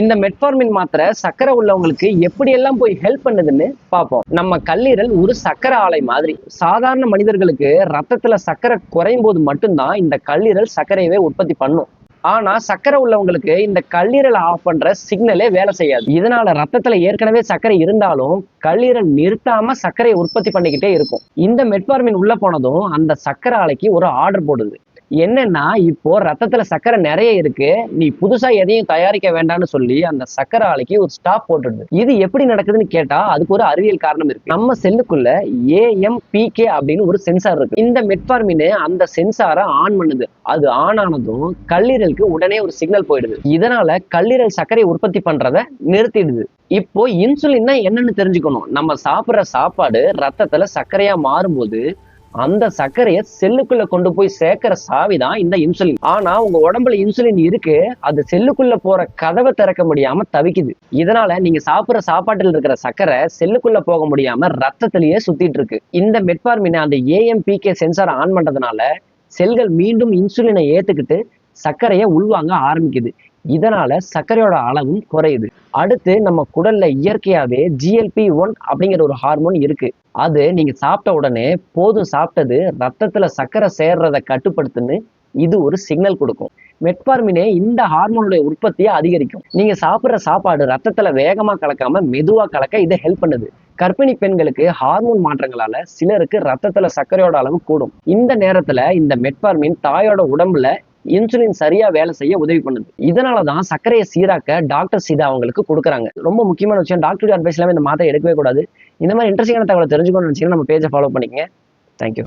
இந்த மெட்ஃபார்மின் மாத்திரை சக்கரை உள்ளவங்களுக்கு எப்படி எல்லாம் போய் ஹெல்ப் பண்ணுதுன்னு பார்ப்போம். நம்ம கல்லீரல் ஒரு சக்கரை ஆலை மாதிரி. சாதாரண மனிதர்களுக்கு ரத்தத்துல சக்கரை குறையும் போது மட்டும்தான் இந்த கல்லீரல் சர்க்கரையவே உற்பத்தி பண்ணும். ஆனா சக்கரை உள்ளவங்களுக்கு இந்த கல்லீரலை ஆஃப் பண்ற சிக்னலே வேலை செய்யாது. இதனால ரத்தத்துல ஏற்கனவே சர்க்கரை இருந்தாலும் கல்லீரல் நிறுத்தாம சர்க்கரையை உற்பத்தி பண்ணிக்கிட்டே இருக்கும். இந்த மெட்ஃபார்மின் உள்ள போனதும் அந்த சக்கரை ஆலைக்கு ஒரு ஆர்டர் போடுது. என்னன்னா, இப்போ ரத்தத்துல சர்க்கரை நிறைய இருக்கு, நீ புதுசா எதையும் தயாரிக்க வேண்டாம்னு சொல்லி அந்த சக்கரை ஆலைக்கு ஒரு ஸ்டாப் போட்டுடுது. இது எப்படி நடக்குதுன்னு கேட்டா அதுக்கு ஒரு அறிவியல் காரணம் இருக்கு. நம்ம செல்லுக்குள்ள AMPK அப்படின்னு ஒரு சென்சார் இருக்கு. இந்த மெட்ஃபார்மின் அந்த சென்சாரை ஆன் பண்ணுது. அது ஆன் ஆனதும் கல்லீரலுக்கு உடனே ஒரு சிக்னல் போயிடுது. இதனால கல்லீரல் சர்க்கரை உற்பத்தி பண்றதை நிறுத்திடுது. இப்போ இன்சுலின்னா என்னன்னு தெரிஞ்சுக்கணும். நம்ம சாப்பிடுற சாப்பாடு ரத்தத்துல சர்க்கரையா மாறும்போது அந்த சர்க்கரையை செல்லுக்குள்ள கொண்டு போய் சேர்க்கிற சாவிதான் இந்த இன்சுலின். ஆனா உங்க உடம்புல இன்சுலின் இருக்கு, அது செல்லுக்குள்ள போற கதவை திறக்க முடியாம தவிக்குது. இதனால நீங்க சாப்பிடுற சாப்பாட்டில் இருக்கிற சர்க்கரை செல்லுக்குள்ள போக முடியாம ரத்தத்திலேயே சுத்திட்டு இருக்கு. இந்த மெட்ஃபார்மின் அந்த AMPK சென்சார் ஆன் பண்றதுனால செல்கள் மீண்டும் இன்சுலினை ஏத்துக்கிட்டு சர்க்கரையை உள்வாங்க ஆரம்பிக்குது. இதனால சர்க்கரையோட அளவும் குறையுது. அடுத்து நம்ம குடல்ல இயற்கையாவே GLP-1 அப்படிங்கிற ஒரு ஹார்மோன் இருக்கு. அது நீங்க சாப்பிட்ட உடனே போதும், சாப்பிட்டது ரத்தத்துல சர்க்கரை சேர்றதை கட்டுப்படுத்துன்னு இது ஒரு சிக்னல் கொடுக்கும். மெட்ஃபார்மினே இந்த ஹார்மோனுடைய உற்பத்தியை அதிகரிக்கும். நீங்க சாப்பிடுற சாப்பாடு ரத்தத்துல வேகமா கலக்காம மெதுவா கலக்க இது ஹெல்ப் பண்ணுது. கர்ப்பிணி பெண்களுக்கு ஹார்மோன் மாற்றங்களால சிலருக்கு ரத்தத்துல சர்க்கரையோட அளவு கூடும். இந்த நேரத்துல இந்த மெட்ஃபார்மின் தாயோட உடம்புல இன்சுலின் சரியா வேலை செய்ய உதவி பண்ணுது. இதனாலதான் சர்க்கரையை சீராக்க டாக்டர் இதை அவங்களுக்கு கொடுக்குறாங்க. ரொம்ப முக்கியமான விஷயம், டாக்டர் அட்வைஸ் இல்லாம இந்த மாத்திரை எடுக்கவே கூடாது. இந்த மாதிரி இன்ட்ரெஸ்டிங்கான தகவலை தெரிஞ்சுக்கணும்னு நினைச்சீங்கன்னா நம்ம பேஜை ஃபாலோ பண்ணிக்கங்க. தேங்க்யூ.